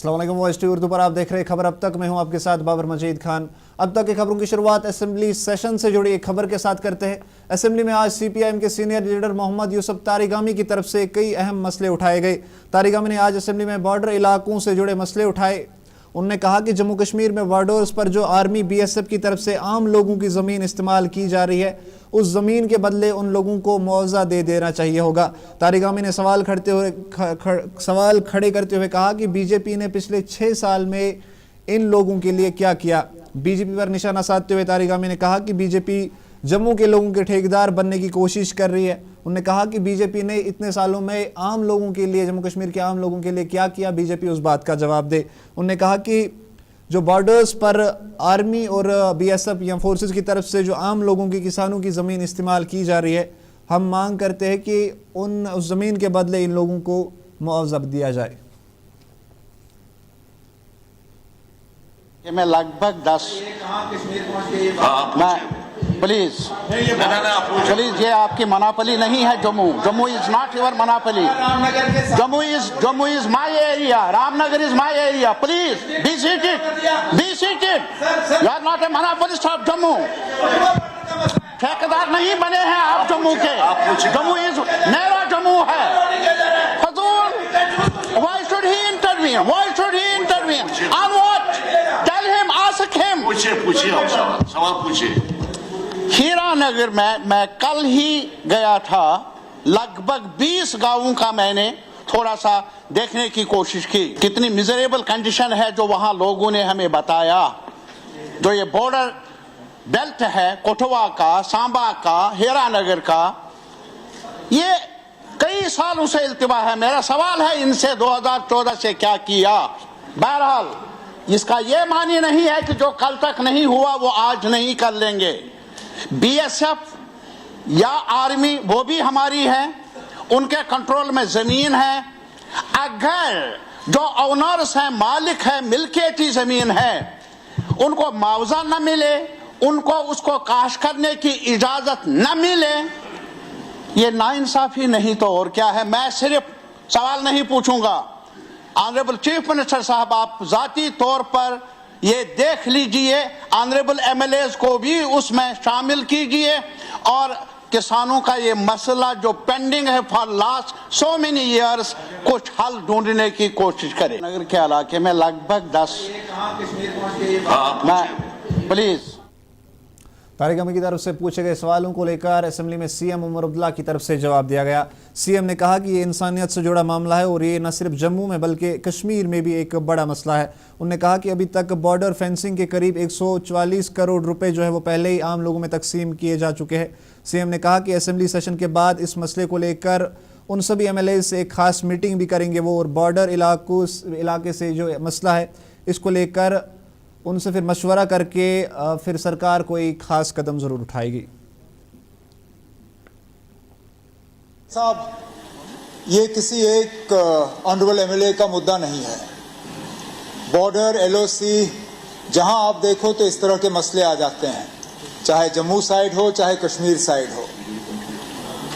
अस्सलाम वालेकुम, voice T Urdu पर आप देख रहे हैं खबर अब तक। मैं हूं आपके साथ बाबर मजीद खान। अब तक की खबरों की शुरुआत असेंबली सेशन से जुड़ी एक खबर के साथ करते हैं। असेंबली में आज CPIM के सीनियर लीडर मोहम्मद यूसुफ तारिगामी की तरफ से कई अहम मसले उठाए गए। तारिगामी ने आज असेंबली में बॉर्डर इलाकों से जुड़े मसले उठाए। उन्होंने कहा कि जम्मू कश्मीर में बॉर्डर्स पर जो आर्मी BSF की तरफ से आम लोगों की ज़मीन इस्तेमाल की जा रही है, उस ज़मीन के बदले उन लोगों को मुआवजा दे देना चाहिए होगा। तारिगामी ने सवाल खड़े करते हुए कहा कि BJP ने पिछले 6 साल में इन लोगों के लिए क्या किया। BJP पर निशाना साधते हुए तारिगामी ने कहा कि BJP जम्मू के लोगों के ठेकेदार बनने की कोशिश कर रही है। उन्होंने कहा कि BJP ने इतने सालों में आम लोगों के लिए, जम्मू कश्मीर के आम लोगों के लिए क्या किया, BJP उस बात का जवाब दे। उन्होंने कहा कि जो बॉर्डर्स पर आर्मी और BSF या फोर्सेस की तरफ से जो आम लोगों की, किसानों की ज़मीन इस्तेमाल की जा रही है, हम मांग करते हैं कि उस ज़मीन के बदले इन लोगों को मुआवजा दिया जाए। मैं लगभग 10 प्लीज ये आपकी मनापली नहीं है। Jammu is not your monopoly. Jammu is my area. Ramnagar is my area. Please be seated. You are not a monopolist of Jammu. ठेकेदार नहीं बने हैं आप जम्मू के। जम्मू इज मेरा जम्मू है। फजूल। Why should he intervene? On what? Tell him, ask him. पूछिए सवाल पूछिए। हीरानगर में मैं कल ही गया था। लगभग 20 गांवों का मैंने थोड़ा सा देखने की कोशिश की। कितनी मिजरेबल कंडीशन है जो वहां लोगों ने हमें बताया। जो ये बॉर्डर बेल्ट है, कोटवा का, सांबा का, हीरानगर का, ये कई सालों से इल्तिवा है। मेरा सवाल है इनसे 2014 से क्या किया। बहरहाल इसका ये मानी नहीं है कि जो कल तक नहीं हुआ वो आज नहीं कर लेंगे। BSF या आर्मी वो भी हमारी है, उनके कंट्रोल में जमीन है। अगर जो ओनर्स हैं, मालिक है, मिल्कियती जमीन है, उनको मुआवजा न मिले, उनको उसको काश करने की इजाजत न मिले, ये नाइंसाफी नहीं तो और क्या है। मैं सिर्फ सवाल नहीं पूछूंगा। ऑनरेबल चीफ मिनिस्टर साहब, आप जाती तौर पर ये देख लीजिए, ऑनरेबल MLAs को भी उसमें शामिल कीजिए और किसानों का ये मसला जो पेंडिंग है for last so many years, कुछ हल ढूंढने की कोशिश करें। नगर के इलाके में लगभग 10 प्लीज। तारिगामी की तरफ से पूछे गए सवालों को लेकर असेंबली में CM उमर अब्दुल्ला की तरफ से जवाब दिया गया। CM ने कहा कि ये इंसानियत से जुड़ा मामला है और ये न सिर्फ जम्मू में बल्कि कश्मीर में भी एक बड़ा मसला है। उन्होंने कहा कि अभी तक बॉर्डर फेंसिंग के करीब 144 करोड़ रुपए जो है वो पहले ही आम लोगों में तकसीम किए जा चुके हैं। CM ने कहा कि असेंबली सेशन के बाद इस मसले को लेकर उन सभी MLAs से एक खास मीटिंग भी करेंगे वो, और बॉर्डर इलाके से जो मसला है इसको लेकर उनसे फिर मशवरा करके फिर सरकार कोई खास कदम जरूर उठाएगी। साहब, ये किसी एक ऑनरेबल MLA का मुद्दा नहीं है। बॉर्डर, LOC, जहां आप देखो तो इस तरह के मसले आ जाते हैं, चाहे जम्मू साइड हो चाहे कश्मीर साइड हो।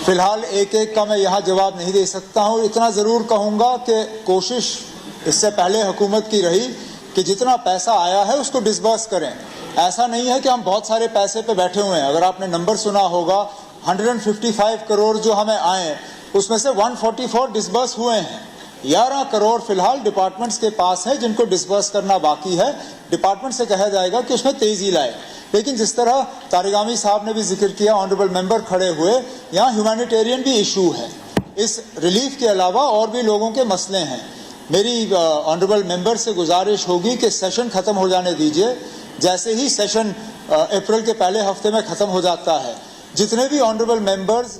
फिलहाल एक एक का मैं यहां जवाब नहीं दे सकता हूं। इतना जरूर कहूंगा कि कोशिश इससे पहले हुकूमत की रही कि जितना पैसा आया है उसको डिसबर्स करें। ऐसा नहीं है कि हम बहुत सारे पैसे पे बैठे हुए हैं। अगर आपने नंबर सुना होगा, 155 करोड़ जो हमें आए उसमें से 144 डिसबर्स हुए हैं। 11 करोड़ फिलहाल डिपार्टमेंट्स के पास है जिनको डिसबर्स करना बाकी है। डिपार्टमेंट से कहा जाएगा कि उसमें तेजी लाए। लेकिन जिस तरह तारिगामी साहब ने भी जिक्र किया, ऑनरेबल मेंबर खड़े हुए, यहाँ ह्यूमैनिटेरियन भी इशू है। इस रिलीफ के अलावा और भी लोगों के मसले हैं। मेरी ऑनरेबल मेंबर से गुजारिश होगी कि सेशन खत्म हो जाने दीजिए। जैसे ही सेशन अप्रैल के पहले हफ्ते में खत्म हो जाता है, जितने भी ऑनरेबल मेंबर्स।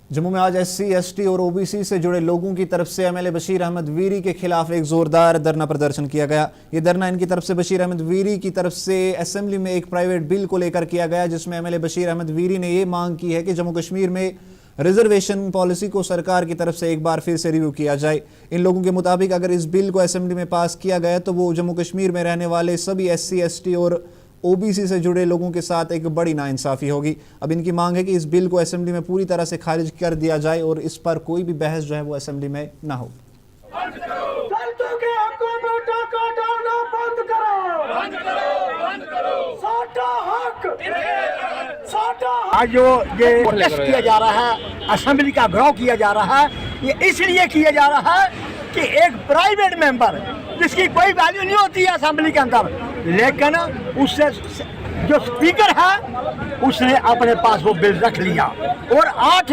जम्मू में आज SC, ST और OBC से जुड़े लोगों की तरफ से MLA बशीर अहमद वीरी के खिलाफ एक जोरदार धरना प्रदर्शन किया गया। ये धरना इनकी तरफ से बशीर अहमद वीरी की तरफ से असेंबली में एक प्राइवेट बिल को लेकर किया गया, जिसमें MLA बशीर अहमद वीरी ने ये मांग की है कि जम्मू कश्मीर में रिजर्वेशन पॉलिसी को सरकार की तरफ से एक बार फिर से रिव्यू किया जाए। इन लोगों के मुताबिक अगर इस बिल को असेंबली में पास किया गया तो वो जम्मू कश्मीर में रहने वाले सभी SC, ST और OBC से जुड़े लोगों के साथ एक बड़ी नाइंसाफी होगी। अब इनकी मांग है कि इस बिल को असेंबली में पूरी तरह से खारिज कर दिया जाए और इस पर कोई भी बहस जो है वो असेंबली में ना हो। आज जो ये प्रोटेस्ट किया जा रहा है, असेंबली का घेराव किया जा रहा है, ये इसलिए किया जा रहा है कि एक प्राइवेट मेंबर जिसकी कोई वैल्यू नहीं होती है असेंबली के अंदर, लेकिन उससे जो स्पीकर है उसने अपने पास वो बिल रख लिया और 8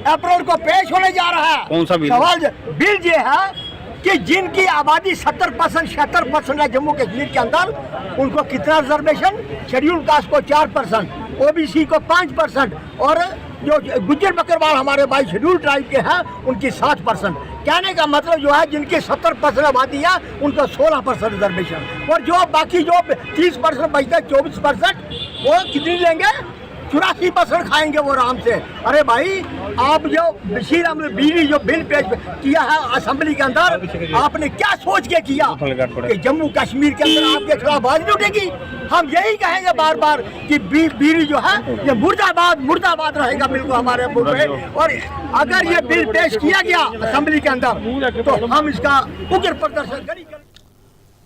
अप्रैल को पेश होने जा रहा है। कौन सा बिल? सवाल बिल ये है कि जिनकी आबादी 70% 76% है जम्मू कश्मीर के अंदर, उनको कितना रिजर्वेशन? शेड्यूल कास्ट को 4%, ओबीसी को 5% और जो गुज्जर बकरवाल हमारे भाई शेड्यूल ट्राइब के हैं उनकी 7%। कहने का मतलब जो है जिनकी 70% आबादी है उनको 16% रिजर्वेशन और जो बाकी जो 30% बचता है 24% वो कितनी लेंगे? 84% खाएंगे वो आराम से। अरे भाई आप जो बशीर अहमद बीवी जो बिल पेश किया है असेंबली के अंदर, आपने क्या सोच के किया कि जम्मू कश्मीर के अंदर आपके खिलाफ आवाज नहीं उठेगी? हम यही कहेंगे बार बार कि बीवी जो है ये मुर्दाबाद मुर्दाबाद रहेगा बिल्कुल हमारे मुल्क में। और अगर ये बिल पेश किया गया असेंबली के अंदर तो हम इसका उग्र प्रदर्शन करेंगे।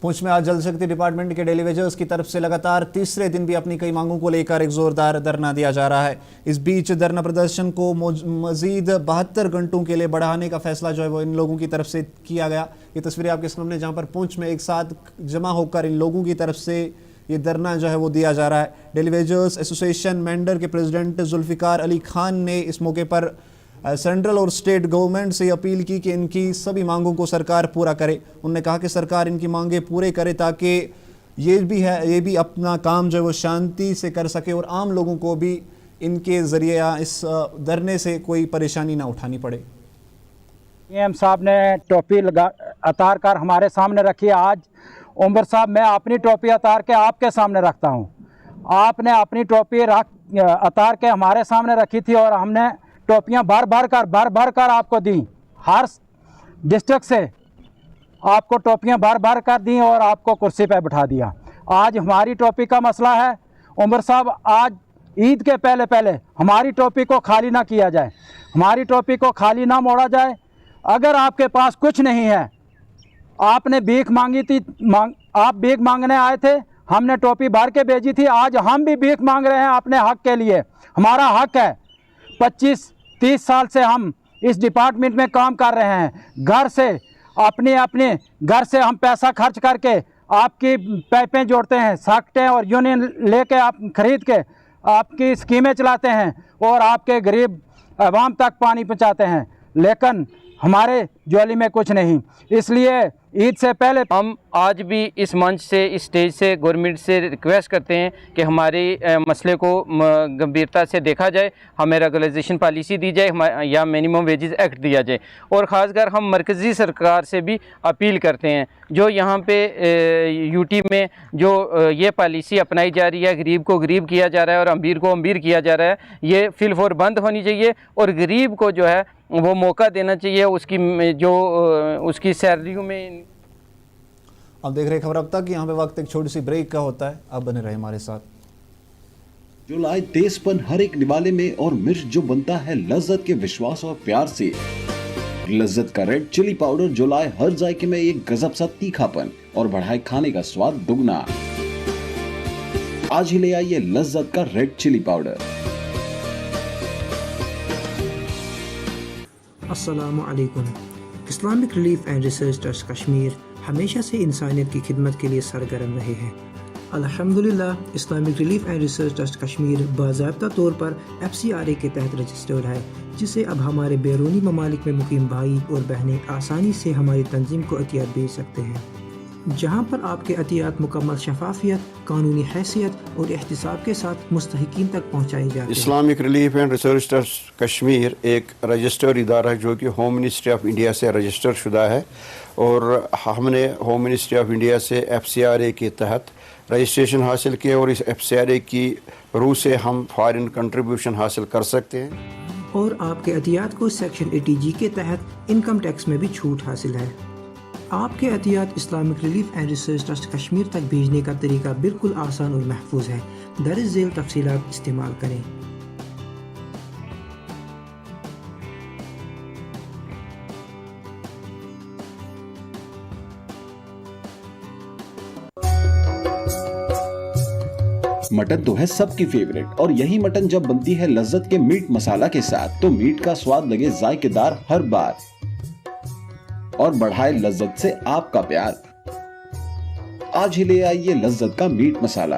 पुंछ में आज जल शक्ति डिपार्टमेंट के डेली वेजर्स की तरफ से लगातार तीसरे दिन भी अपनी कई मांगों को लेकर एक जोरदार धरना दिया जा रहा है। इस बीच धरना प्रदर्शन को मजीद 72 घंटों के लिए बढ़ाने का फैसला जो है वो इन लोगों की तरफ से किया गया। ये तस्वीरें आपके सामने जहां पर पुंछ में एक साथ जमा होकर इन लोगों की तरफ से ये धरना जो है वो दिया जा रहा है। डेली वेजर्स एसोसिएशन मेंढर के प्रेसिडेंट जुल्फिकार अली खान ने इस मौके पर सेंट्रल और स्टेट गवर्नमेंट से अपील की कि इनकी सभी मांगों को सरकार पूरा करे। उन्होंने कहा कि सरकार इनकी मांगे पूरे करे ताकि ये भी अपना काम जो है वो शांति से कर सके और आम लोगों को भी इनके ज़रिए या इस धरने से कोई परेशानी ना उठानी पड़े। पीएम साहब ने टोपी उतार कर हमारे सामने रखी। आज उमर साहब मैं अपनी टोपी उतार के आपके सामने रखता हूँ। आपने अपनी टोपी उतार के हमारे सामने रखी थी और हमने टोपियां भर भर कर आपको दी। हर डिस्ट्रिक्ट से आपको टोपियां भर कर दी और आपको कुर्सी पे बिठा दिया। आज हमारी टोपी का मसला है। उमर साहब आज ईद के पहले हमारी टोपी को खाली ना किया जाए, हमारी टोपी को खाली ना मोड़ा जाए। अगर आपके पास कुछ नहीं है, आपने भीख मांगी थी, आप भीख मांगने आए थे, हमने टोपी भर के भेजी थी। आज हम भी भीख मांग रहे हैं अपने हक के लिए। हमारा हक है। 25-30 साल से हम इस डिपार्टमेंट में काम कर रहे हैं। घर से अपने घर से हम पैसा खर्च करके आपकी पाइपें जोड़ते हैं, साकटें और यूनियन लेके आप खरीद के आपकी स्कीमें चलाते हैं और आपके गरीब आवाम तक पानी पहुंचाते हैं, लेकिन हमारे झोली में कुछ नहीं। इसलिए ईद से पहले हम आज भी इस मंच से, इस स्टेज से गवर्नमेंट से रिक्वेस्ट करते हैं कि हमारे मसले को गंभीरता से देखा जाए, हमें रेगुलाइजेशन पॉलिसी दी जाए या मिनिमम वेजेस एक्ट दिया जाए। और ख़ासकर हम मरकज़ी सरकार से भी अपील करते हैं, जो यहाँ पे यूटी में जो ये पॉलिसी अपनाई जा रही है, गरीब को गरीब किया जा रहा है और अमीर को अमीर किया जा रहा है, ये फिलफोर बंद होनी चाहिए और गरीब को जो है वो मौका देना चाहिए उसकी सैलरियों में। अब देख रहे खबर अब तक। यहाँ पे वक्त एक छोटी सी ब्रेक का होता है, अब बने रहे हमारे साथ। जो लाए तेजपन हर एक निवाले में और मिर्च जो बनता है लज्जत के विश्वास और प्यार से। लज्जत का रेड चिली पाउडर जो लाए हर जायके में एक गजब सा तीखापन और बढ़ाए खाने का स्वाद दुगना। आज ही ले आइए लज्जत का रेड चिली पाउडर। अस्सलामु अलैकुम। Islamic Relief and Research Trust Kashmir हमेशा से इंसानियत की खिदमत के लिए सरगर्म रहे हैं। अल्हम्दुलिल्लाह Islamic Relief and Research Trust Kashmir बाज़ाब्ता तौर पर FCRA के तहत रजिस्टर्ड है, जिसे अब हमारे बैरूनी ममालिक में मुकीम भाई और बहनें आसानी से हमारी तंजीम को अतियात भेज सकते हैं, जहाँ पर आपके अतियात मुकम्मल शफाफियत, कानूनी हैसियत और एहतिसाब के साथ मुस्तहिकीन तक पहुँचाए जाते हैं। Islamic Relief and Research Trust Kashmir एक रजिस्टर्ड इदारा है जो कि होम मिनिस्ट्री ऑफ इंडिया से रजिस्टर शुदा है और हमने होम मिनिस्ट्री ऑफ इंडिया से FCRA के तहत रजिस्ट्रेशन हासिल किया और इस FCRA की रूह से हम फॉरेन कंट्रीब्यूशन हासिल कर सकते हैं और आपके अतियात को सेक्शन 80G के तहत इनकम टैक्स में भी छूट हासिल है। आपके अतियात Islamic Relief and Research Trust Kashmir तक भेजने का तरीका बिल्कुल आसान और महफूज है। दर्ज झेल तफसीलात इस्तेमाल करें। मटन तो है सबकी फेवरेट और यही मटन जब बनती है लज्जत के मीट मसाला के साथ तो मीट का स्वाद लगे जायकेदार हर बार और बढ़ाए लज्जत से आपका प्यार। आज ही ले आइए लज्जत का मीट मसाला।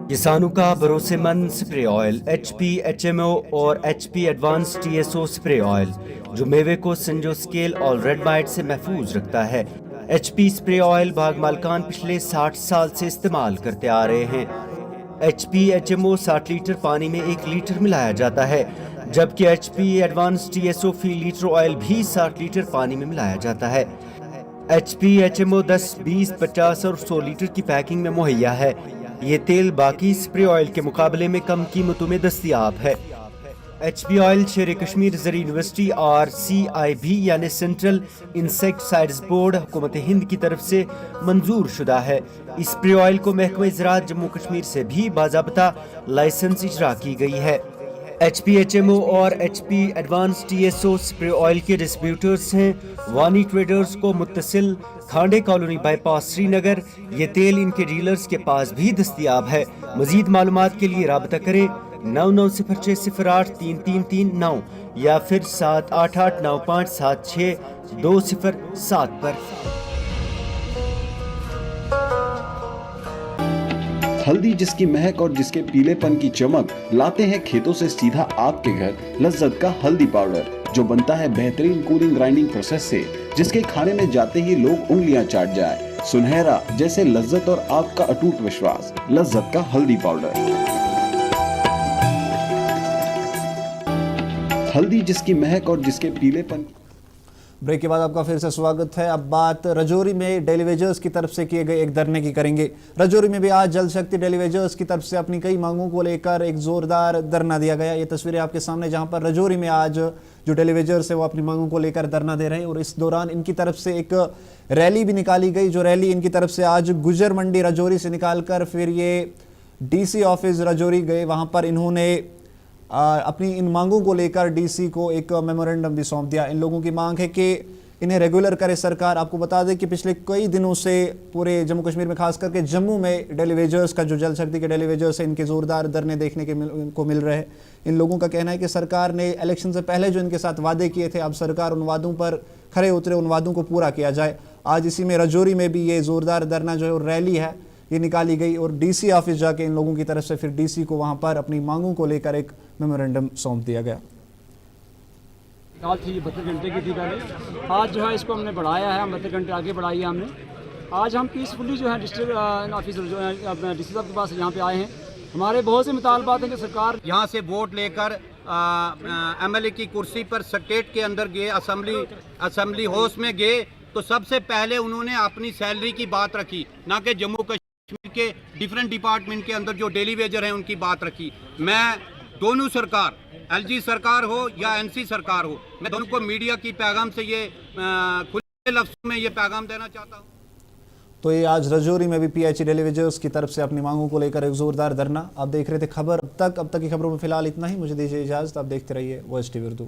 किसानों का भरोसेमंद स्प्रे ऑयल HP HMO और HP advance TSO spray oil जो मेवे को संजो स्केल और रेड माइट से महफूज रखता है। HP स्प्रे ऑयल बाग मालकान पिछले 60 साल से इस्तेमाल करते आ रहे हैं। HP HMO 60 लीटर पानी में 1 लीटर मिलाया जाता है, जबकि HP एडवांस TSO फी लीटर ऑयल भी 60 लीटर पानी में मिलाया जाता है। HP HMO 10, 20, 50 और 100 लीटर की पैकिंग में मुहैया है। ये तेल बाकी स्प्रे ऑयल के मुकाबले में कम कीमतों में दस्तयाब है। HP ऑयल शेर कश्मीर ज़री यूनिवर्सिटी और CIB यानी सेंट्रल इंसेक्टिसाइड्स बोर्ड हुकूमत हिंद की तरफ से मंजूर शुदा है। इस स्प्रे ऑयल को महकमा ज़राअत जम्मू कश्मीर से भी बाज़ाब्ता लाइसेंस इजरा की गई है। HP HMO और HP advance TSO spray oil के डिस्ट्रीब्यूटर्स हैं वानी ट्रेडर्स को मुत्तसिल खांडे कॉलोनी बाईपास श्रीनगर। ये तेल इनके डीलर्स के पास भी दस्तयाब है। मजीद मालूमात के लिए राबता करें 9906083339 या फिर 7889576207 पर। हल्दी जिसकी महक और जिसके पीलेपन की चमक लाते हैं खेतों से सीधा आपके घर लज्जत का हल्दी पाउडर जो बनता है बेहतरीन कूलिंग ग्राइंडिंग प्रोसेस से, जिसके खाने में जाते ही लोग उंगलियां चाट जाए। सुनहरा जैसे लज्जत और आपका अटूट विश्वास, लज्जत का हल्दी पाउडर। हल्दी जिसकी महक और जिसके पीलेपन। ब्रेक के बाद आपका फिर से स्वागत है। अब बात रजौरी में डेलीवेजर्स की तरफ से किए गए एक धरने की करेंगे। रजौरी में भी आज जल शक्ति डेलीवेजर्स की तरफ से अपनी कई मांगों को लेकर एक जोरदार धरना दिया गया। ये तस्वीरें आपके सामने, जहां पर रजौरी में आज जो डेलीवेजर्स है वो अपनी मांगों को लेकर धरना दे रहे हैं और इस दौरान इनकी तरफ से एक रैली भी निकाली गई। जो रैली इनकी तरफ से आज गुजर मंडी रजौरी से निकालकर फिर ये DC ऑफिस रजौरी गए। वहां पर इन्होंने अपनी इन मांगों को लेकर DC को एक मेमोरेंडम भी सौंप दिया। इन लोगों की मांग है कि इन्हें रेगुलर करे सरकार। आपको बता दें कि पिछले कई दिनों से पूरे जम्मू कश्मीर में, खास करके जम्मू में डेलीवेजर्स का जो जल शक्ति के डेलीवेजर्स है, इनके जोरदार धरने देखने को मिल रहे हैं। इन लोगों का कहना है कि सरकार ने इलेक्शन से पहले जो इनके साथ वादे किए थे, अब सरकार उन वादों पर खरे उतरे, उन वादों को पूरा किया जाए। आज इसी में रजौरी में भी ये जोरदार धरना जो है रैली है ये निकाली गई और DC ऑफिस जाके इन लोगों की तरफ से फिर DC को वहां पर अपनी मांगों को लेकर एक मेमोरेंडम सौंप दिया गया। कल थी 32 घंटे की थी पहले, आज जो है इसको हमने बढ़ाया है, 32 घंटे आगे बढ़ाई है हमने। आज हम पीसफुली जो है डिस्ट्रिक्ट ऑफिसर जो है अपने DC साहब के पास यहाँ पे आए हैं। हमारे बहुत से मुतालबात हैं कि सरकार यहाँ से वोट लेकर MLA की कुर्सी पर स्टेट के अंदर गए, असम्बली हाउस में गए तो सबसे पहले उन्होंने अपनी सैलरी की बात रखी, ना कि जम्मू कश्मीर के डिफरेंट डिपार्टमेंट के अंदर जो डेली वेजर हैं उनकी बात रखी। मैं दोनों सरकार, LG सरकार हो या NC सरकार हो, मैं दोनों को मीडिया की पैगाम से ये खुले लफ्ज़ों में ये पैगाम देना चाहता हूँ। तो ये आज रजौरी में भी PHE डेलीवेजर्स की तरफ से अपनी मांगों को लेकर एक जोरदार धरना। आप देख रहे थे खबर अब तक की खबरों में फिलहाल इतना ही। मुझे दीजिए इजाजत, आप देखते रहिए वॉइस TV उर्दू।